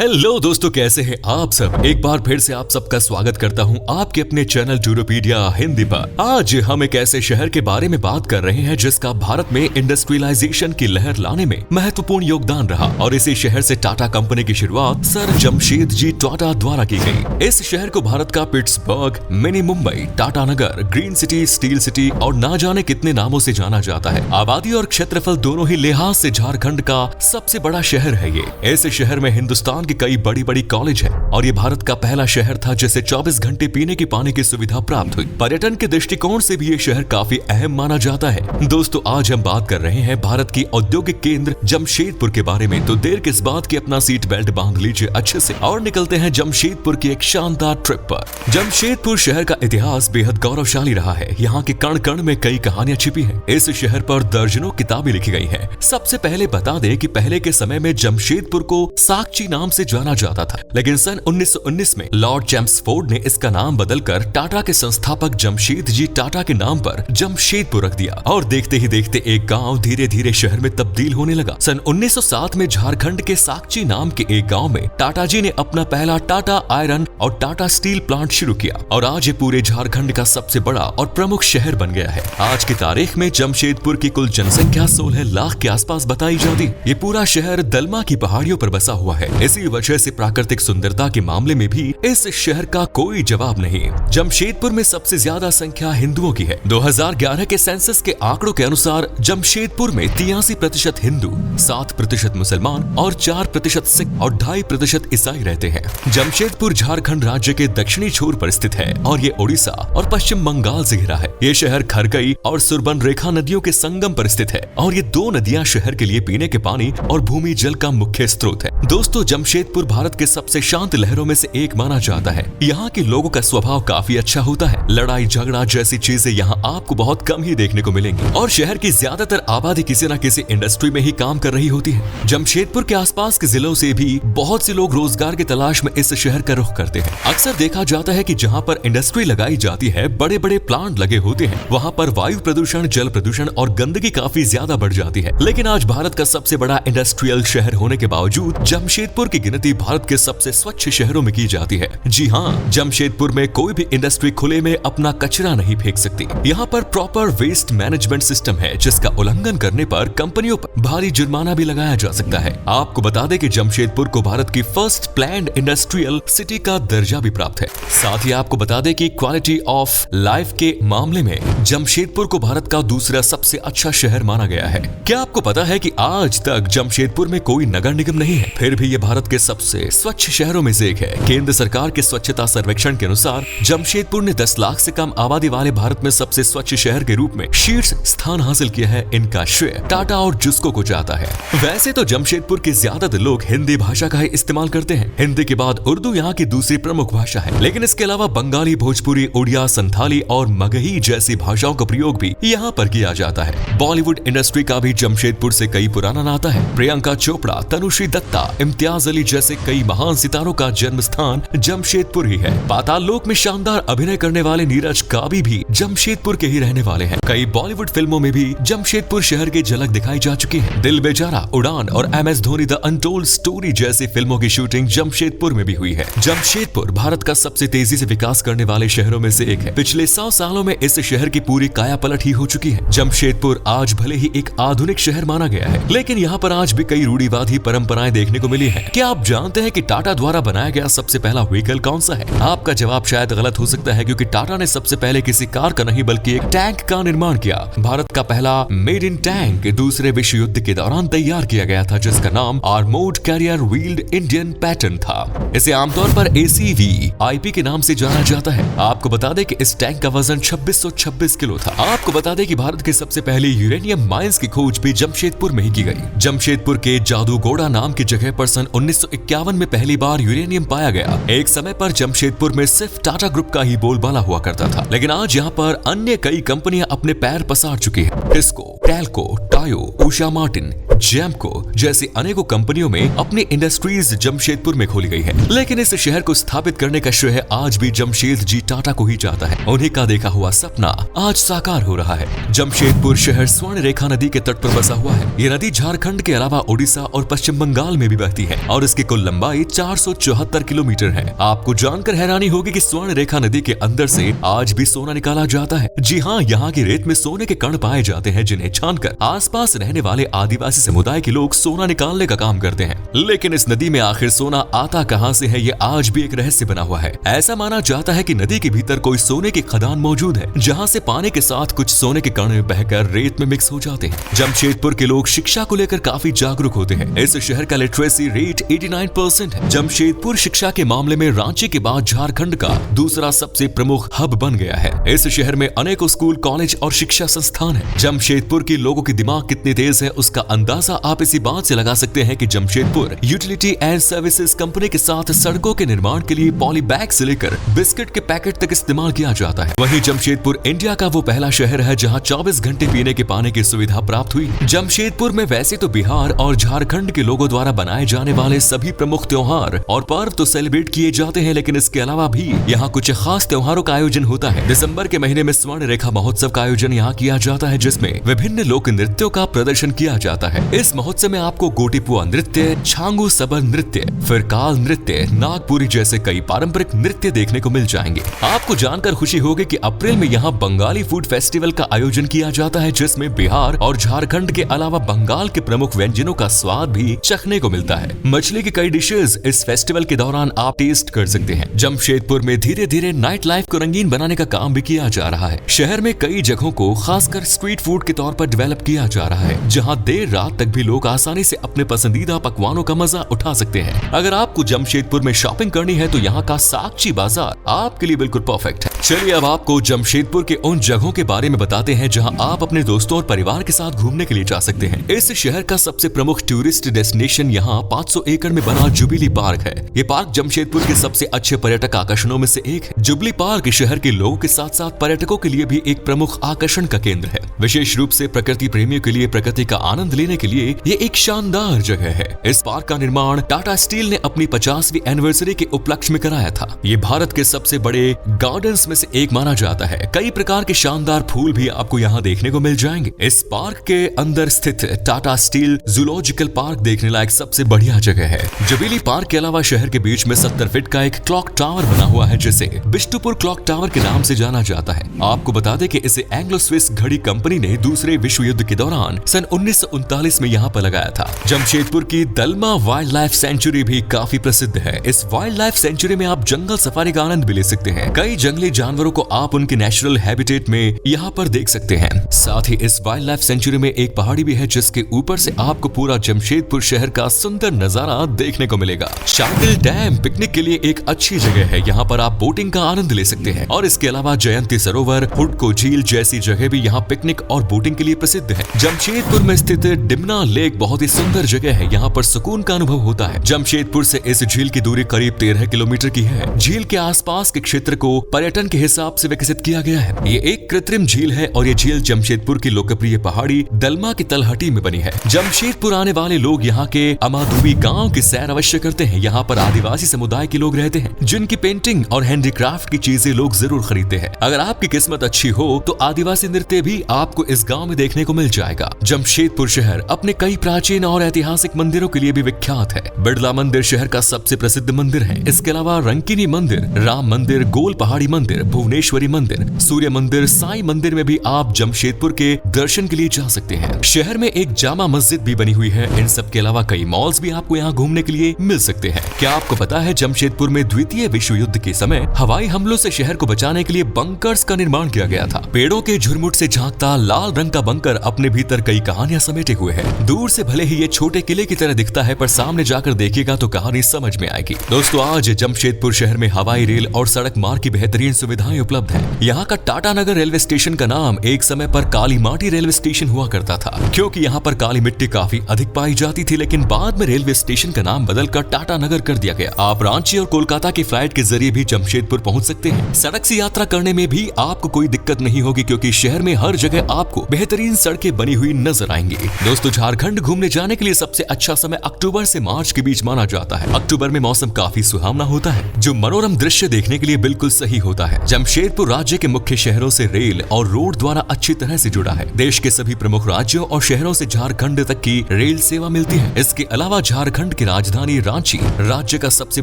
Hello दोस्तों, कैसे हैं आप सब। एक बार फिर से आप सबका स्वागत करता हूं आपके अपने चैनल यूरोपीडिया हिंदी पर। आज हम एक ऐसे शहर के बारे में बात कर रहे हैं जिसका भारत में इंडस्ट्रियलाइजेशन की लहर लाने में महत्वपूर्ण योगदान रहा और इसी शहर से टाटा कंपनी की शुरुआत सर जमशेदजी टाटा द्वारा की गई। इस शहर को भारत का पिट्सबर्ग, मिनी मुंबई, टाटा नगर, ग्रीन सिटी, स्टील सिटी और ना जाने कितने नामों से जाना जाता है। आबादी और क्षेत्रफल दोनों ही लिहाज से झारखंड का सबसे बड़ा शहर है ये। इस शहर में हिंदुस्तान की कई बड़ी बड़ी कॉलेज है और ये भारत का पहला शहर था जिसे 24 घंटे पीने की पानी की सुविधा प्राप्त हुई। पर्यटन के दृष्टिकोण से भी ये शहर काफी अहम माना जाता है। दोस्तों, आज हम बात कर रहे हैं भारत की औद्योगिक केंद्र जमशेदपुर के बारे में। तो देर किस बात की, अपना सीट बेल्ट बांध लीजिए अच्छे से और निकलते हैं जमशेदपुर की एक शानदार ट्रिप पर। जमशेदपुर शहर का इतिहास बेहद गौरवशाली रहा है। यहाँ के कण कण में कई कहानियां छिपी हैं। इस शहर पर दर्जनों किताबें लिखी गई हैं। सबसे पहले बता दें कि पहले के समय में जमशेदपुर को साकची नाम से जाना जाता था, लेकिन सन 1919 में लॉर्ड चैम्सफोर्ड ने इसका नाम बदलकर टाटा के संस्थापक जमशेदजी टाटा के नाम पर जमशेदपुर रख दिया और देखते ही देखते एक गांव धीरे धीरे शहर में तब्दील होने लगा। सन 1907 में झारखंड के साकची नाम के एक गांव में टाटा जी ने अपना पहला टाटा आयरन और टाटा स्टील प्लांट शुरू किया और आज ये पूरे झारखंड का सबसे बड़ा और प्रमुख शहर बन गया है। आज की तारीख में जमशेदपुर की कुल जनसंख्या 16 लाख के आसपास बताई जाती। ये पूरा शहर दलमा की पहाड़ियों पर बसा हुआ है। इसी वजह से प्राकृतिक सुंदरता के मामले में भी इस शहर का कोई जवाब नहीं। जमशेदपुर में सबसे ज्यादा संख्या हिंदुओं की है। 2011 के सेंसस के आंकड़ों के अनुसार जमशेदपुर में 83% हिंदू, 7% मुसलमान और 4% सिख और 2.5% ईसाई रहते हैं। जमशेदपुर झारखंड राज्य के दक्षिणी छोर पर स्थित है और ये उड़ीसा और पश्चिम बंगाल से घिरा है। ये शहर खरगई और सुरबनरेखा नदियों के संगम पर स्थित है और ये दो नदियां शहर के लिए पीने के पानी और भूमि जल का मुख्य स्रोत है। दोस्तों, जमशेदपुर भारत के सबसे शांत लहरों में से एक माना जाता है। यहाँ के लोगों का स्वभाव काफी अच्छा होता है। लड़ाई झगड़ा जैसी चीजें यहाँ आपको बहुत कम ही देखने को मिलेंगी और शहर की ज्यादातर आबादी किसी न किसी इंडस्ट्री में ही काम कर रही होती है। जमशेदपुर के आसपास के जिलों से भी बहुत से लोग रोजगार की तलाश में इस शहर का रुख करते हैं। अक्सर देखा जाता है कि जहाँ पर इंडस्ट्री लगाई जाती है, बड़े बड़े प्लांट लगे होते हैं, वहाँ पर वायु प्रदूषण, जल प्रदूषण और गंदगी काफी ज्यादा बढ़ जाती है। लेकिन आज भारत का सबसे बड़ा इंडस्ट्रियल शहर होने के बावजूद जमशेदपुर की गिनती भारत के सबसे स्वच्छ शहरों में की जाती है। जी हाँ, जमशेदपुर में कोई भी इंडस्ट्री खुले में अपना कचरा नहीं फेंक सकती। यहाँ पर प्रॉपर वेस्ट मैनेजमेंट सिस्टम है जिसका उल्लंघन करने पर कंपनियों पर भारी जुर्माना भी लगाया जा सकता है। आपको बता दें कि जमशेदपुर को भारत की फर्स्ट प्लैन्ड इंडस्ट्रियल सिटी का दर्जा भी प्राप्त है। साथ ही आपको बता दें कि क्वालिटी ऑफ लाइफ के मामले में जमशेदपुर को भारत का दूसरा सबसे अच्छा शहर माना गया है। क्या आपको पता है कि आज तक जमशेदपुर में कोई नगर निगम नहीं है, फिर भी ये भारत के सबसे स्वच्छ शहरों में से एक है। केंद्र सरकार के स्वच्छता सर्वेक्षण के अनुसार जमशेदपुर ने 10 लाख से कम आबादी वाले भारत में सबसे स्वच्छ शहर के रूप में शीर्ष स्थान हासिल किया है। इनका श्रेय टाटा और जुस्को को जाता है। वैसे तो जमशेदपुर के ज्यादातर लोग हिंदी भाषा का ही इस्तेमाल करते हैं। हिंदी के बाद उर्दू यहाँ की दूसरी प्रमुख भाषा है, लेकिन इसके अलावा बंगाली, भोजपुरी, उड़िया, संथाली और मगही जैसी भाषाओं का प्रयोग भी यहाँ पर किया जाता है। बॉलीवुड इंडस्ट्री का भी जमशेदपुर से कई पुराना नाता है। प्रियंका चोपड़ा, तनुश्री दत्ता, इम्तियाज अली जैसे कई महान सितारों का जन्म स्थान जमशेदपुर ही है। पाताल लोक में शानदार अभिनय करने वाले नीरज काबी भी जमशेदपुर के ही रहने वाले हैं। कई बॉलीवुड फिल्मों में भी जमशेदपुर शहर की झलक दिखाई जा चुकी है। दिल बेचारा, उड़ान और MS Dhoni the untold story जैसी फिल्मों की शूटिंग जमशेदपुर में भी हुई है। जमशेदपुर भारत का सबसे तेजी से विकास करने वाले शहरों में से एक है। पिछले 100 सालों में इस शहर की पूरी काया पलट ही हो चुकी है। जमशेदपुर आज भले ही एक आधुनिक शहर माना गया है, लेकिन यहाँ पर आज भी कई रूढ़िवादी परंपराएं देखने को मिली है। क्या आप जानते हैं कि टाटा द्वारा बनाया गया सबसे पहला व्हीकल कौन सा है? आपका जवाब शायद गलत हो सकता है, क्योंकि टाटा ने सबसे पहले किसी कार का नहीं बल्कि एक टैंक का निर्माण किया। भारत का पहला मेड इन टैंक दूसरे विश्व युद्ध के दौरान तैयार किया गया था, जिसका नाम armoured career wheeled Indian pattern था। इसे आमतौर पर ACVIP के नाम से जाना जाता है। आपको बता दें कि इस टैंक का वजन 2626 किलो था। आपको बता दें कि भारत की सबसे पहली यूरेनियम माइंस की खोज भी जमशेदपुर में ही की गई। जमशेदपुर के जादूगोड़ा नाम की जगह पर सन 1951 में पहली बार यूरेनियम पाया गया। एक समय पर जमशेदपुर में सिर्फ टाटा ग्रुप का ही बोलबाला हुआ करता था, लेकिन आज यहाँ पर अन्य कई कंपनियां अपने पैर पसार चुकी हैं। टिस्को, टैल्को, टायो, उषा मार्टिन, जैमको जैसी अनेकों कंपनियों में अपनी इंडस्ट्रीज जमशेदपुर में खोली गई है। लेकिन इस शहर को स्थापित करने का श्रेय आज भी जमशेदजी टाटा को ही जाता है। उन्हीं का देखा हुआ सपना आज साकार हो रहा है। जमशेदपुर शहर स्वर्ण रेखा नदी के तट पर बसा हुआ है। ये नदी झारखंड के अलावा उड़ीसा और पश्चिम बंगाल में भी बहती है और जिसकी कुल लंबाई 474 किलोमीटर है। आपको जानकर हैरानी होगी कि स्वर्ण रेखा नदी के अंदर से आज भी सोना निकाला जाता है। जी हाँ, यहाँ की रेत में सोने के कण पाए जाते हैं जिन्हें छानकर आसपास रहने वाले आदिवासी समुदाय के लोग सोना निकालने का काम करते हैं। लेकिन इस नदी में आखिर सोना आता कहाँ से है, ये आज भी एक रहस्य बना हुआ है। ऐसा माना जाता है कि नदी के भीतर कोई सोने की खदान मौजूद है, जहाँ से पानी के साथ कुछ सोने के कण बहकर रेत में मिक्स हो जाते हैं। जमशेदपुर के लोग शिक्षा को लेकर काफी जागरूक होते हैं। इस शहर का लिटरेसी रेट 89% है। जमशेदपुर शिक्षा के मामले में रांची के बाद झारखंड का दूसरा सबसे प्रमुख हब बन गया है। इस शहर में अनेकों स्कूल, कॉलेज और शिक्षा संस्थान है। जमशेदपुर के लोगों की दिमाग कितनी तेज है उसका अंदाजा आप इसी बात से लगा सकते हैं कि Jamshedpur utility and services company के साथ सड़कों के निर्माण के लिए पॉली बैग से लेकर बिस्किट के पैकेट तक इस्तेमाल किया जाता है। वहीं जमशेदपुर इंडिया का वो पहला शहर है जहां 24 घंटे पीने के पानी की सुविधा प्राप्त हुई। जमशेदपुर में वैसे तो बिहार और झारखंड के लोगों द्वारा बनाए जाने वाले सभी प्रमुख त्योहार और पर्व तो सेलिब्रेट किए जाते हैं, लेकिन इसके अलावा भी यहाँ कुछ खास त्योहारों का आयोजन होता है। दिसंबर के महीने में स्वर्ण रेखा महोत्सव का आयोजन यहाँ किया जाता है, जिसमें विभिन्न लोक नृत्यों का प्रदर्शन किया जाता है। इस महोत्सव में आपको गोटीपुआ नृत्य, छांगू सबर नृत्य, फिरकाल नृत्य, नागपुरी जैसे कई पारंपरिक नृत्य देखने को मिल जाएंगे। आपको जानकर खुशी होगी कि अप्रैल में यहाँ बंगाली फूड फेस्टिवल का आयोजन किया जाता है, जिसमें बिहार और झारखंड के अलावा बंगाल के प्रमुख व्यंजनों का स्वाद भी चखने को मिलता है। मछली की कई डिशेज इस फेस्टिवल के दौरान आप टेस्ट कर सकते हैं। जमशेदपुर में धीरे धीरे नाइट लाइफ को रंगीन बनाने का काम भी किया जा रहा है। शहर में कई जगहों को खासकर स्ट्रीट फूड के तौर पर डेवलप किया जा रहा है, जहां देर रात तक भी लोग आसानी से अपने पसंदीदा पकवानों का मजा उठा सकते हैं। अगर आपको जमशेदपुर में शॉपिंग करनी है तो यहाँ का साक्षी बाजार आपके लिए बिल्कुल परफेक्ट है। चलिए अब आपको जमशेदपुर के उन जगहों के बारे में बताते हैं जहां आप अपने दोस्तों और परिवार के साथ घूमने के लिए जा सकते हैं। इस शहर का सबसे प्रमुख टूरिस्ट डेस्टिनेशन यहाँ 500 एकड़ में बना जुबिली पार्क है। ये पार्क जमशेदपुर के सबसे अच्छे पर्यटक आकर्षणों में से एक है। जुबिली पार्क शहर के लोगों के साथ साथ पर्यटकों के लिए भी एक प्रमुख आकर्षण का केंद्र है। विशेष रूप से प्रकृति प्रेमियों के लिए प्रकृति का आनंद लेने के लिए ये एक शानदार जगह है। इस पार्क का निर्माण टाटा स्टील ने अपनी 50वीं एनिवर्सरी के उपलक्ष्य में कराया था। ये भारत के सबसे बड़े गार्डन्स में से एक माना जाता है। कई प्रकार के शानदार फूल भी आपको यहाँ देखने को मिल जाएंगे। इस पार्क के अंदर स्थित टाटा स्टील जूलॉजिकल पार्क देखने लायक सबसे बढ़िया जगह है। जुबिली पार्क के अलावा शहर के बीच में 70 फीट का एक क्लॉक टावर बना हुआ है, जिसे बिष्टुपुर क्लॉक टावर के नाम से जाना जाता है। आपको बता दें कि इसे एंग्लो स्विस घड़ी कंपनी ने दूसरे विश्व युद्ध के दौरान सन 1939 में यहाँ पर लगाया था। जमशेदपुर की दलमा वाइल्ड लाइफ सेंचुरी भी काफी प्रसिद्ध है। इस वाइल्ड लाइफ सेंचुरी में आप जंगल सफारी का आनंद भी ले सकते हैं। कई जंगली जानवरों को आप उनके नेचुरल हैबिटेट में यहाँ पर देख सकते हैं। साथ ही इस वाइल्ड लाइफ सेंचुरी में एक पहाड़ी भी है, जिसके ऊपर से आपको पूरा जमशेदपुर शहर का सुंदर नजारा देखने को मिलेगा। शांडिल डैम पिकनिक के लिए एक अच्छी जगह है। यहाँ पर आप बोटिंग का आनंद ले सकते हैं और इसके अलावा जयंती सरोवर, हुडको झील जैसी जगह भी यहाँ पिकनिक और बोटिंग के लिए प्रसिद्ध है। जमशेदपुर में स्थित डिमना लेक बहुत ही सुंदर जगह है। यहाँ पर सुकून का अनुभव होता है। जमशेदपुर से इस झील की दूरी करीब 13 किलोमीटर की है। झील के आसपास के क्षेत्र को पर्यटन के हिसाब से विकसित किया गया है। ये एक कृत्रिम झील है और ये झील जमशेदपुर की लोकप्रिय पहाड़ी दलमा की तलहटी में बनी है। जमशेदपुर आने वाले लोग यहाँ के अमादुबी गांव की सैर अवश्य करते हैं। यहाँ पर आदिवासी समुदाय के लोग रहते हैं, जिनकी पेंटिंग और हैंडीक्राफ्ट की चीजें लोग जरूर खरीदते हैं। अगर आपकी किस्मत अच्छी हो तो आदिवासी नृत्य भी आपको इस गांव में देखने को मिल जाएगा। जमशेदपुर शहर अपने कई प्राचीन और ऐतिहासिक मंदिरों के लिए भी विख्यात है। बिड़ला मंदिर शहर का सबसे प्रसिद्ध मंदिर है। इसके अलावा रंकिनी मंदिर, राम मंदिर, गोल पहाड़ी मंदिर, भुवनेश्वरी मंदिर, सूर्य मंदिर, साईं मंदिर में भी आप जमशेदपुर के दर्शन के लिए जा सकते हैं। शहर में एक जामा मस्जिद भी बनी हुई है। इन सब के अलावा कई मॉल्स भी आपको यहाँ घूमने के लिए मिल सकते हैं। क्या आपको पता है जमशेदपुर में द्वितीय विश्व युद्ध के समय हवाई हमलों से शहर को बचाने के लिए बंकर्स का निर्माण किया गया था। पेड़ों के झुरमुट से झांकता लाल रंग का बंकर अपने भीतर कई कहानियां समेटे हुए है। दूर से भले ही ये छोटे किले की तरह दिखता है, पर सामने जाकर देखिएगा तो कहानी समझ में आएगी। दोस्तों, आज जमशेदपुर शहर में हवाई, रेल और सड़क मार्ग की बेहतरीन सुविधाएं उपलब्ध है। यहाँ का टाटा नगर रेलवे स्टेशन का नाम एक समय पर काली माटी रेलवे स्टेशन हुआ करता था, क्योंकि यहाँ पर काली मिट्टी काफी अधिक पाई जाती थी। लेकिन बाद में रेलवे स्टेशन का नाम बदलकर टाटा नगर कर दिया गया। आप रांची और कोलकाता की फ्लाइट के जरिए भी जमशेदपुर पहुंच सकते हैं। सड़क से यात्रा करने में भी आपको कोई दिक्कत नहीं होगी, क्योंकि शहर में हर जगह आपको बेहतरीन सड़कें बनी हुई नजर आएंगी। दोस्तों, झारखंड घूमने जाने के लिए सबसे अच्छा समय अक्टूबर से मार्च के बीच माना जाता है। अक्टूबर में मौसम काफी सुहावना होता है, जो मनोरम दृश्य देखने के लिए बिल्कुल सही होता है। है। जमशेदपुर राज्य के मुख्य शहरों से रेल और रोड द्वारा अच्छी तरह से जुड़ा है। देश के सभी प्रमुख राज्यों और शहरों से झारखंड तक की रेल सेवा मिलती है। इसके अलावा झारखंड की राजधानी रांची राज्य का सबसे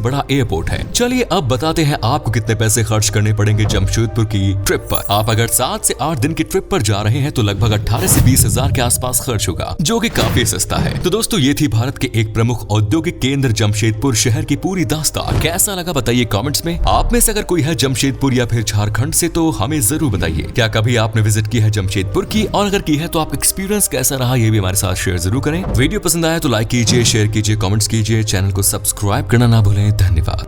बड़ा एयरपोर्ट है। चलिए अब बताते हैं आपको कितने पैसे खर्च करने पड़ेंगे जमशेदपुर की ट्रिप पर। आप अगर 7 से 8 दिन की ट्रिप पर जा रहे हैं तो लगभग 18 से 20 हजार के आसपास खर्च होगा, जो कि काफी सस्ता है। तो दोस्तों ये थी भारत के एक प्रमुख औद्योगिक केंद्र जमशेदपुर शहर की पूरी दास्तान। कैसा लगा बताइए कमेंट्स में। आप में से अगर कोई है जमशेदपुर या फिर झारखंड से तो हमें जरूर बताइए। क्या कभी आपने विजिट की है जमशेदपुर की, और अगर की है तो आपका एक्सपीरियंस कैसा रहा ये भी हमारे साथ शेयर जरूर करें। वीडियो पसंद आया तो लाइक कीजिए, शेयर कीजिए, कमेंट्स कीजिए, चैनल को सब्सक्राइब करना ना भूलें। धन्यवाद।